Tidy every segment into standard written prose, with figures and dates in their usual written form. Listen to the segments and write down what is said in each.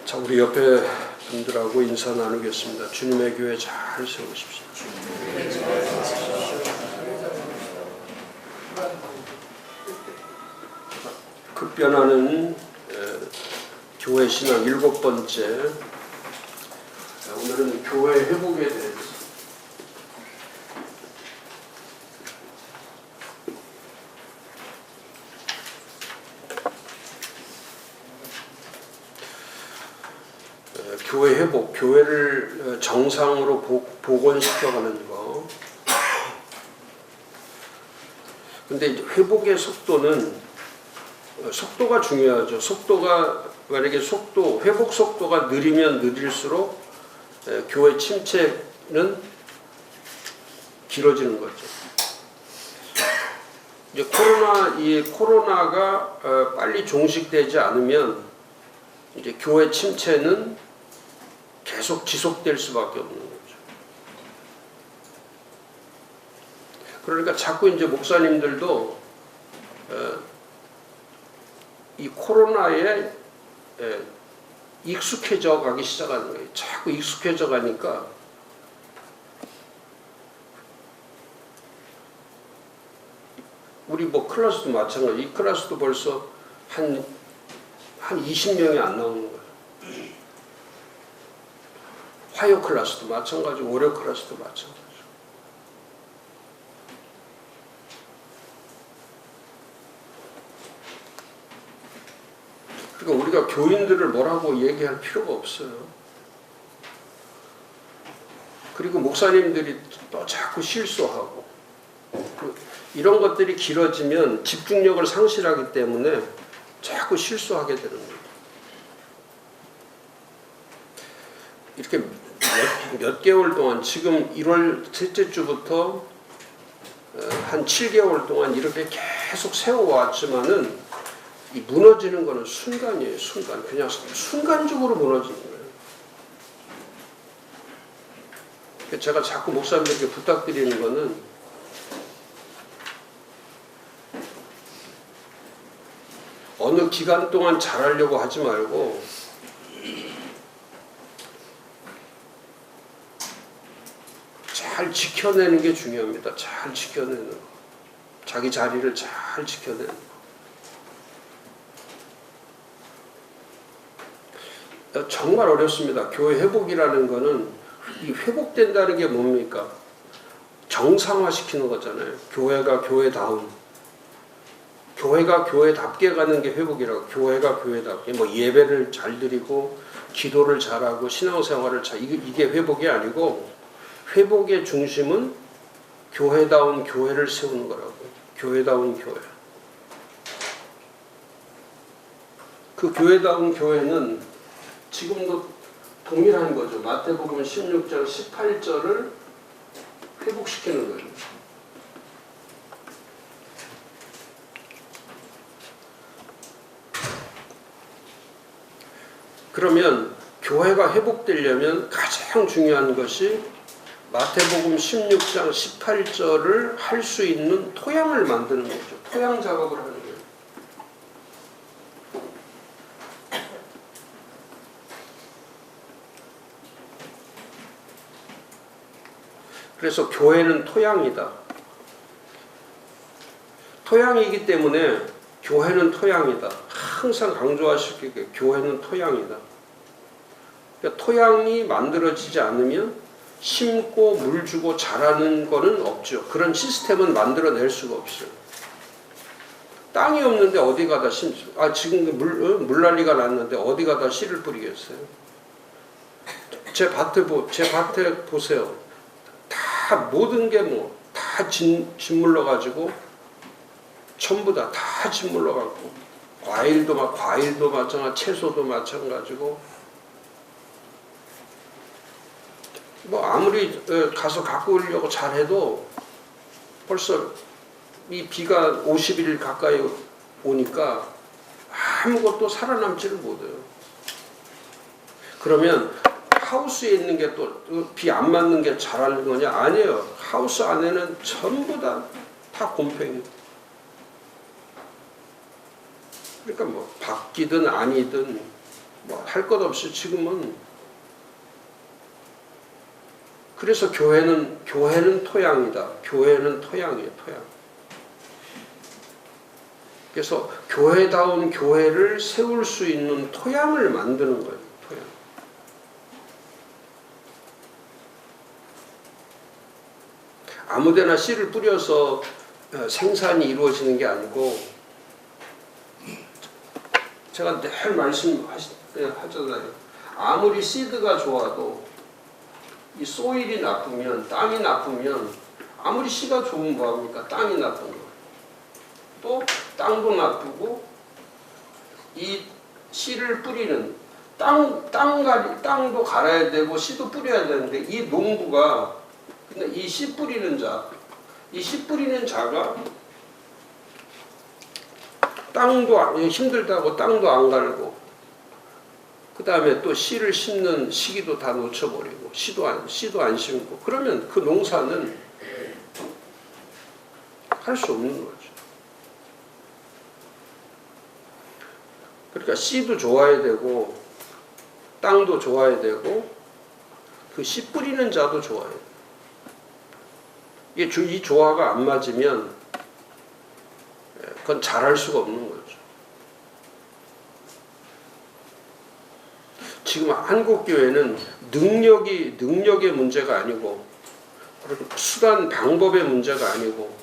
자, 우리 옆에 분들하고 인사 나누겠습니다. 주님의 교회 잘 세우십시오. 급변하는 교회 신앙 7번째. 오늘은 교회 회복에 대해서. 교회 회복, 교회를 정상으로 복원시켜가는 거. 근데 회복의 속도가 중요하죠. 만약에 회복 속도가 느리면 느릴수록 교회 침체는 길어지는 거죠. 이제 코로나가 빨리 종식되지 않으면 이제 교회 침체는 계속 지속될 수밖에 없는 거죠. 그러니까 자꾸 이제 목사님들도 이 코로나에 익숙해져 가기 시작하는 거예요. 자꾸 익숙해져 가니까 우리 클래스도 마찬가지. 이 클래스도 벌써 한 20명이 안 나오는 거예요. 화요 클래스도 마찬가지고 월요 클래스도 마찬가지고. 그러니까 우리가 교인들을 뭐라고 얘기할 필요가 없어요. 그리고 목사님들이 또 자꾸 실수하고 이런 것들이 길어지면 집중력을 상실하기 때문에 자꾸 실수하게 되는 거예요. 이렇게 몇 개월 동안 지금 1월 셋째 주부터 한 7개월 동안 이렇게 계속 세워왔지만은 이 무너지는 거는 순간이에요. 그냥 순간적으로 무너지는 거예요. 제가 자꾸 목사님들께 부탁드리는 거는 어느 기간 동안 잘하려고 하지 말고 잘 지켜내는 게 중요합니다. 잘 지켜내는 거. 자기 자리를 잘 지켜내는 거. 정말 어렵습니다. 교회 회복이라는 거는 이 회복된다는 게 뭡니까? 정상화시키는 거잖아요. 교회가 교회답게 가는 게 회복이라고. 교회가 교회답게 예배를 잘 드리고 기도를 잘하고 신앙생활을 이게 회복이 아니고 회복의 중심은 교회다운 교회를 세우는 거라고. 교회다운 교회. 그 교회다운 교회는 지금도 동일한 거죠. 마태복음 16장 18절을 회복시키는 거예요. 그러면 교회가 회복되려면 가장 중요한 것이 마태복음 16장 18절을 할 수 있는 토양을 만드는 거죠. 토양 작업을 하는 거예요. 그래서 교회는 토양이다. 토양이기 때문에 교회는 토양이다. 항상 강조하실 게 교회는 토양이다. 그러니까 토양이 만들어지지 않으면 심고 물 주고 자라는 거는 없죠. 그런 시스템은 만들어낼 수가 없어요. 땅이 없는데 어디 가다 지금 물난리가 났는데 어디 가다 씨를 뿌리겠어요? 제 밭에 보세요. 다 모든 게 다 짓물러 가지고 전부 다 짓물러 갖고 과일도 마찬가지, 채소도 마찬가지고 아무리 가서 갖고 오려고 잘해도 벌써 이 비가 50일 가까이 오니까 아무것도 살아남지를 못해요. 그러면 하우스에 있는 게 또 비 안 맞는 게 자라는 거냐? 아니에요. 하우스 안에는 전부 다 곰팡이. 그러니까 바뀌든 아니든 뭐 할 것 없이 지금은. 그래서 교회는 토양이다. 교회는 토양이에요, 토양. 그래서 교회다운 교회를 세울 수 있는 토양을 만드는 거예요, 토양. 아무데나 씨를 뿌려서 생산이 이루어지는 게 아니고, 제가 늘 말씀하잖아요. 아무리 씨드가 좋아도 이 소일이 나쁘면, 땅이 나쁘면, 아무리 씨가 좋으면 뭐합니까? 땅이 나쁜 거. 또 땅도 나쁘고, 이 씨를 뿌리는 땅도 갈아야 되고 씨도 뿌려야 되는데, 이 농부가, 근데 이 씨 뿌리는 자가 땅도 힘들다고 땅도 안 갈고, 그 다음에 또 씨를 심는 시기도 다 놓쳐버리고, 씨도 안 심고, 그러면 그 농사는 할 수 없는 거죠. 그러니까 씨도 좋아야 되고, 땅도 좋아야 되고, 그 씨 뿌리는 자도 좋아야 돼요. 이 조화가 안 맞으면 그건 잘할 수가 없는 거죠. 지금 한국 교회는 능력의 문제가 아니고, 수단 방법의 문제가 아니고,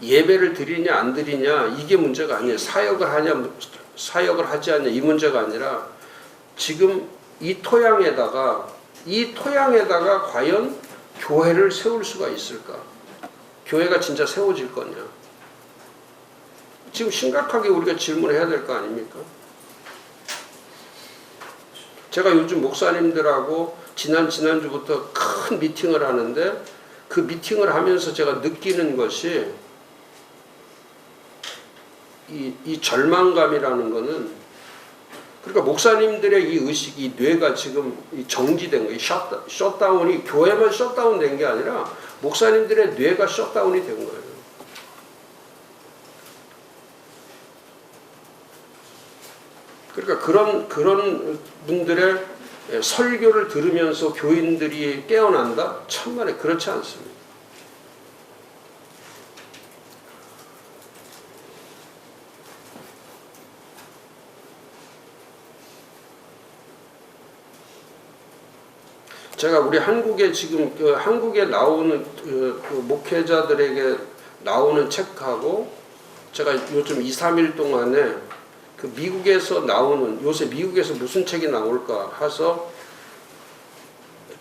예배를 드리냐 안 드리냐 이게 문제가 아니에요. 사역을 하지 않냐 이 문제가 아니라, 지금 이 토양에다가 과연 교회를 세울 수가 있을까? 교회가 진짜 세워질 거냐? 지금 심각하게 우리가 질문해야 될 거 아닙니까? 제가 요즘 목사님들하고 지난주부터 큰 미팅을 하는데, 그 미팅을 하면서 제가 느끼는 것이, 이 절망감이라는 거는, 그러니까 목사님들의 이 의식, 이 뇌가 지금 정지된 거예요. 셧다운이, 교회만 셧다운 된 게 아니라 목사님들의 뇌가 셧다운이 된 거예요. 그러니까 그런 분들의 설교를 들으면서 교인들이 깨어난다? 천만에 그렇지 않습니다. 제가 우리 한국에 지금 한국에 나오는 그 목회자들에게 나오는 책하고, 제가 요즘 2, 3일 동안에 그 미국에서 나오는, 요새 미국에서 무슨 책이 나올까 해서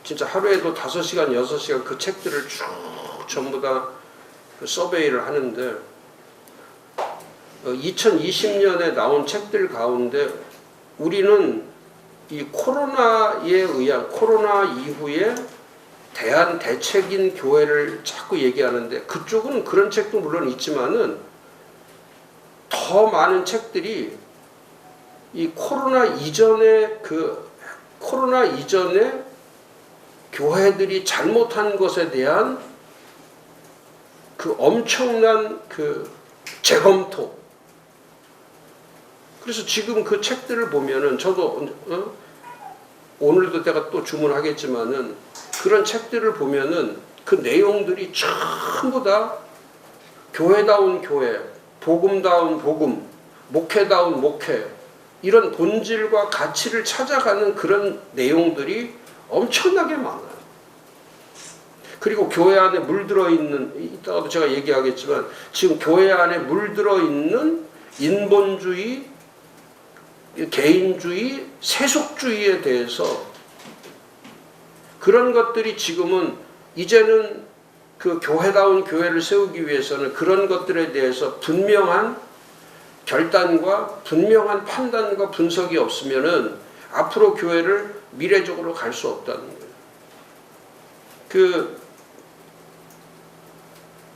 진짜 하루에도 5시간, 6시간 그 책들을 쭉 전부 다 서베이를 하는데, 2020년에 나온 책들 가운데 우리는 이 코로나 이후에 대한 대책인 교회를 자꾸 얘기하는데, 그쪽은 그런 책도 물론 있지만은 더 많은 책들이 이 코로나 이전에 교회들이 잘못한 것에 대한 그 엄청난 그 재검토. 그래서 지금 그 책들을 보면은, 저도 오늘도 내가 또 주문하겠지만은, 그런 책들을 보면은 그 내용들이 전부 다 교회다운 교회, 복음다운 복음, 목회다운 목회, 이런 본질과 가치를 찾아가는 그런 내용들이 엄청나게 많아요. 그리고 교회 안에 물들어 있는, 이따가도 제가 얘기하겠지만, 지금 교회 안에 물들어 있는 인본주의, 개인주의, 세속주의에 대해서, 그런 것들이 지금은 이제는 그 교회다운 교회를 세우기 위해서는 그런 것들에 대해서 분명한 결단과 분명한 판단과 분석이 없으면은 앞으로 교회를 미래적으로 갈 수 없다는 거예요.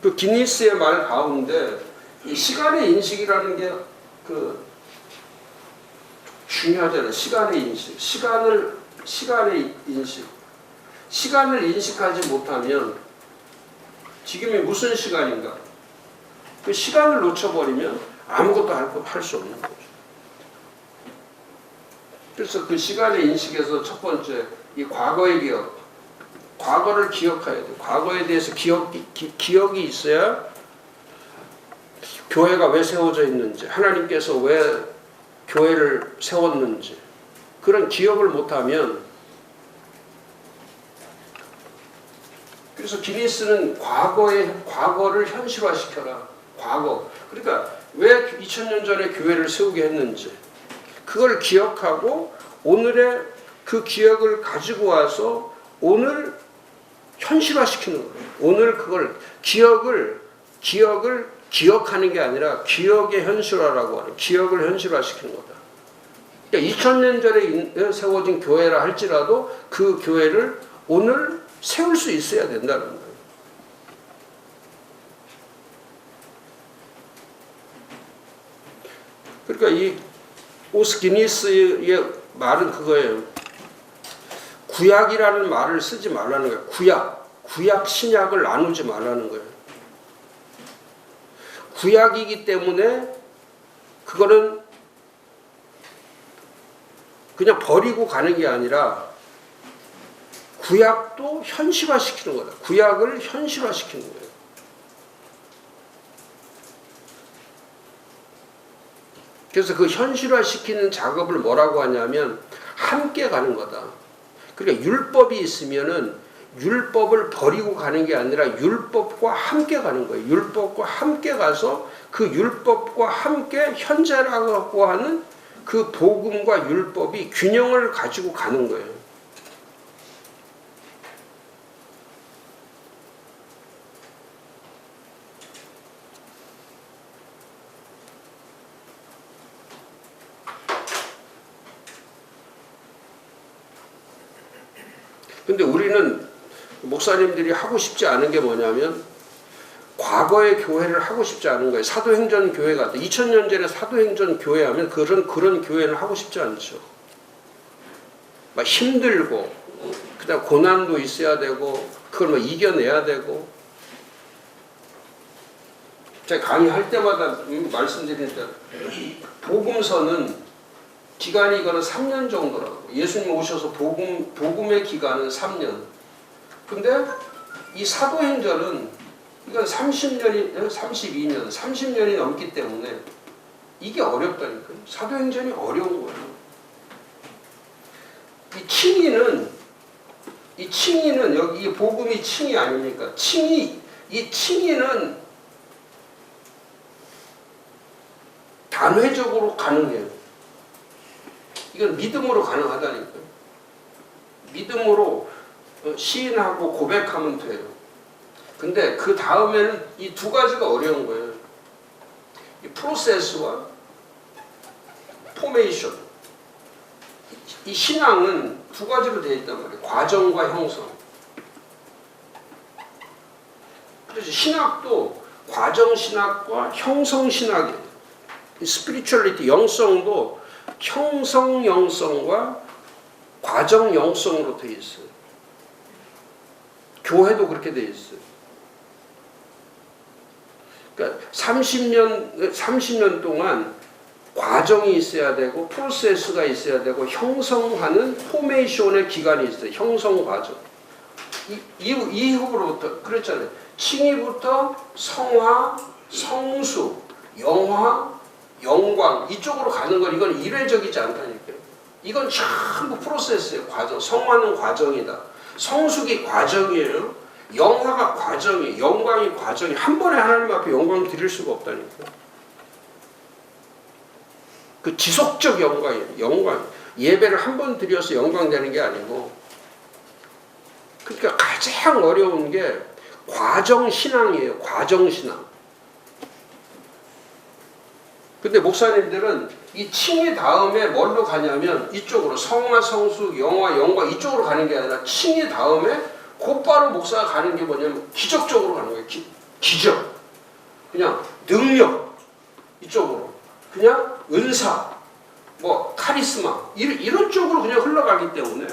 그 기니스의 말 가운데 이 시간의 인식이라는 게 중요하잖아요. 시간의 인식, 시간의 인식. 시간을 인식하지 못하면, 지금이 무슨 시간인가? 그 시간을 놓쳐버리면 아무것도 할 수 없는 거죠. 그래서 그 시간의 인식에서 첫 번째 이 과거의 기억, 과거를 기억해야 돼. 과거에 대해서 기억이 있어야 교회가 왜 세워져 있는지, 하나님께서 왜 교회를 세웠는지 그런 기억을 못하면, 그래서 기니스는 과거를 현실화시켜라. 과거. 그러니까 왜 2000년 전에 교회를 세우게 했는지 그걸 기억하고 오늘의 그 기억을 가지고 와서 오늘 현실화시키는 거예요. 오늘 그걸 기억을 기억하는 게 아니라 기억의 현실화라고 하는, 기억을 현실화시키는 거다. 그러니까 2000년 전에 세워진 교회라 할지라도 그 교회를 오늘 세울 수 있어야 된다는 거예요. 그러니까 이 오스기니스의 말은 그거예요. 구약이라는 말을 쓰지 말라는 거예요. 구약 신약을 나누지 말라는 거예요. 구약이기 때문에 그거는 그냥 버리고 가는 게 아니라 구약도 현실화시키는 거다. 구약을 현실화시키는 거예요. 그래서 그 현실화시키는 작업을 뭐라고 하냐면 함께 가는 거다. 그러니까 율법이 있으면은 율법을 버리고 가는 게 아니라 율법과 함께 가는 거예요. 율법과 함께 가서 그 율법과 함께 현재라고 하는 그 복음과 율법이 균형을 가지고 가는 거예요. 근데 우리는 목사님들이 하고 싶지 않은 게 뭐냐면 과거의 교회를 하고 싶지 않은 거예요. 사도행전 교회 같은 2000년 전에 사도행전 교회 하면 그런 교회는 하고 싶지 않죠. 막 힘들고 그다음 고난도 있어야 되고 그걸 뭐 이겨내야 되고. 제가 강의할 때마다 말씀드리는데 복음서는 기간이 이거는 3년 정도라고. 예수님 오셔서 복음의 기간은 3년. 근데 이 사도행전은 이건 30년이 30년이 넘기 때문에 이게 어렵다니까요. 사도행전이 어려운 거예요. 이 칭의는 여기 복음이 칭의 아닙니까? 이 칭의는 단회적으로 가능해요. 이건 믿음으로 가능하다니까요. 믿음으로 시인하고 고백하면 돼요. 근데 그 다음에는 이 두 가지가 어려운 거예요. 이 프로세스와 포메이션. 이 신앙은 두 가지로 되어 있단 말이에요. 과정과 형성. 그래서 신학도 과정 신학과 형성 신학이에요. 스피리추얼리티, 영성도 형성 영성과 과정 영성으로 되어 있어요. 교회도 그렇게 되어 있어요. 그러니까 30년 동안 과정이 있어야 되고 프로세스가 있어야 되고 형성하는 포메이션의 기간이 있어요. 형성 과정. 이후로부터 그랬잖아요. 칭의부터 성화, 성수, 영화, 영광 이쪽으로 가는 건 이건 일회적이지 않다니까요. 이건 전부 프로세스예요. 과정. 성화는 과정이다. 성숙이 과정이에요. 영화가 과정이에요. 영광이 과정이. 한 번에 하나님 앞에 영광 드릴 수가 없다니까요. 그 지속적 영광이에요. 영광. 예배를 한 번 드려서 영광 되는 게 아니고. 그러니까 가장 어려운 게 과정 신앙이에요. 과정 신앙. 근데 목사님들은 이 칭의 다음에 뭘로 가냐면 이쪽으로 성화, 성숙, 영화, 영광 이쪽으로 가는 게 아니라 칭의 다음에 곧바로 목사가 가는 게 뭐냐면 기적적으로 가는 거예요. 기적. 그냥 능력 이쪽으로. 그냥 은사, 뭐 카리스마 이런 쪽으로 그냥 흘러가기 때문에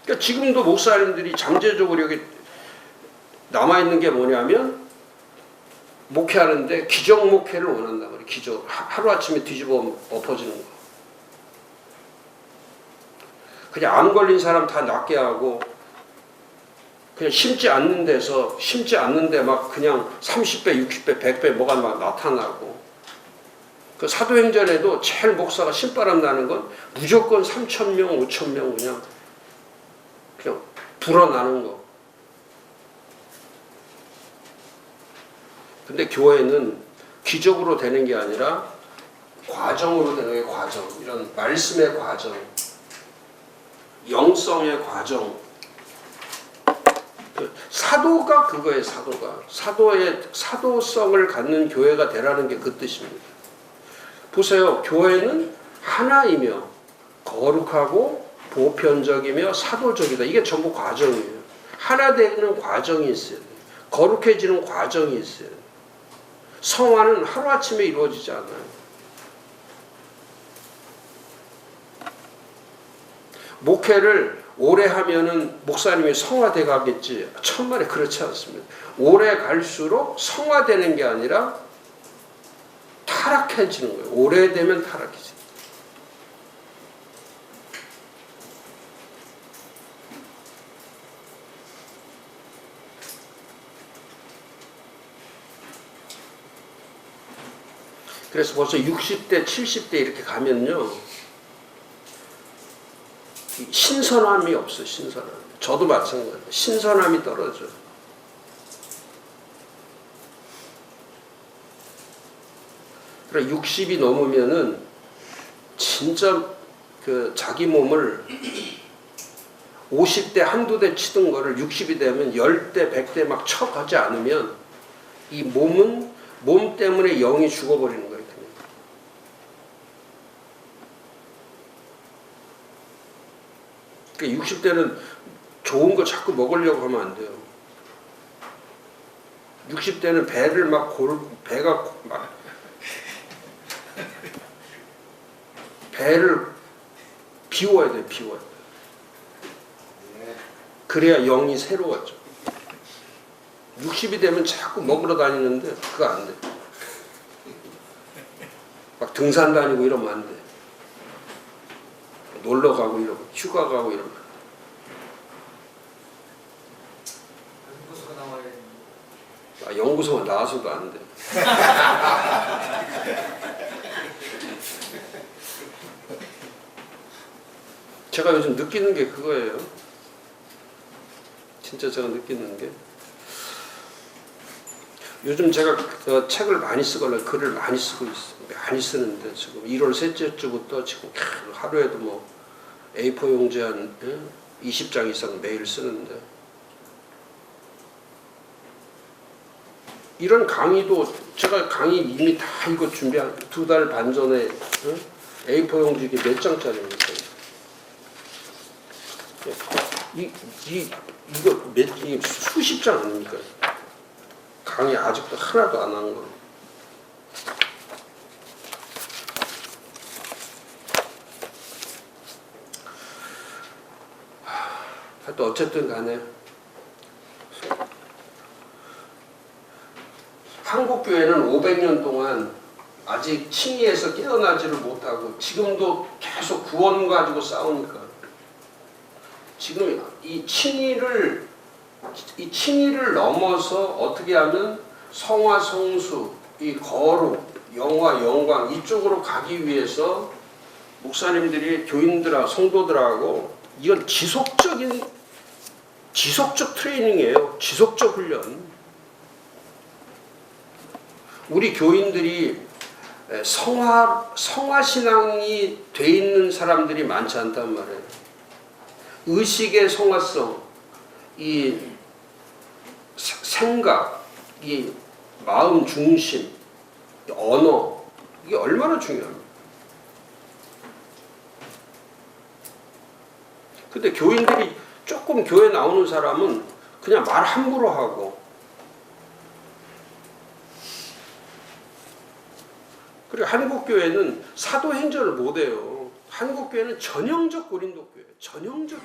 그러니까 지금도 목사님들이 잠재적으로 여기 남아있는 게 뭐냐면 목회하는데 기적 목회를 원한단 말이에요. 기적. 하루아침에 뒤집어 엎어지는 거. 그냥 암 걸린 사람 다 낫게 하고 그냥 심지 않는 데서 심지 않는데 막 그냥 30배, 60배, 100배 뭐가 막 나타나고 그 사도행전에도 제일 목사가 신바람 나는 건 무조건 3,000명, 5,000명 그냥 불어나는 거. 근데 교회는 기적으로 되는 게 아니라 과정으로 되는 게 과정. 이런 말씀의 과정, 영성의 과정. 사도가 그거예요. 사도가 사도성을 갖는 교회가 되라는 게 그 뜻입니다. 보세요. 교회는 하나이며 거룩하고 보편적이며 사도적이다. 이게 전부 과정이에요. 하나 되는 과정이 있어요. 거룩해지는 과정이 있어요. 성화는 하루아침에 이루어지지 않아요. 목회를 오래 하면은 목사님이 성화돼 가겠지. 천만에 그렇지 않습니다. 오래 갈수록 성화되는 게 아니라 타락해지는 거예요. 오래되면 타락해져요. 그래서 벌써 60대, 70대 이렇게 가면요. 신선함이 없어요. 신선함. 저도 마찬가지예요. 신선함이 떨어져요. 그래 60이 넘으면은 진짜 그 자기 몸을 50대 한두 대 치던 거를 60이 되면 10대, 100대 막 쳐가지 않으면 이 몸은 몸 때문에 영이 죽어버리는 거예요. 그러니까 60대는 좋은 거 자꾸 먹으려고 하면 안 돼요. 60대는 배를 막 배가 막 배를 비워야 돼, 비워야 돼. 그래야 영이 새로워져. 60이 되면 자꾸 먹으러 다니는데 그거 안 돼. 막 등산 다니고 이러면 안 돼. 놀러 가고 이러고 휴가 가고 이러면 연구소가 나와야 되는. 연구소가 나와서도 안 돼. 제가 요즘 느끼는 게 그거예요. 진짜 제가 느끼는 게 요즘 제가 책을 많이 쓰거나 글을 많이 쓰고 있어요. 많이 쓰는데 지금 1월 셋째 주부터 지금 하루에도 뭐 A4 용지 한 20장 이상 매일 쓰는데 이런 강의도 제가 강의 이미 다 이거 준비한 2달 반 전에 A4 용지 이게 몇 장짜리입니까? 이거 수십 장 아닙니까? 강의 아직도 하나도 안 한 거. 하여튼 어쨌든 간에 한국 교회는 500년 동안 아직 칭의에서 깨어나지를 못하고 지금도 계속 구원 가지고 싸우니까 지금 이 칭의를 넘어서 어떻게 하면 성화 성수, 이 거룩, 영화 영광 이쪽으로 가기 위해서 목사님들이 교인들하고 성도들하고 이건 지속적 트레이닝이에요. 지속적 훈련. 우리 교인들이 성화 신앙이 돼 있는 사람들이 많지 않단 말이에요. 의식의 성화성, 이 생각, 이 마음 중심, 이 언어 이게 얼마나 중요합니까? 근데 교인들이 조금 교회 나오는 사람은 그냥 말 함부로 하고 그리고 한국 교회는 사도행전을 못 해요. 한국 교회는 전형적 고린도 교회예요. 전형적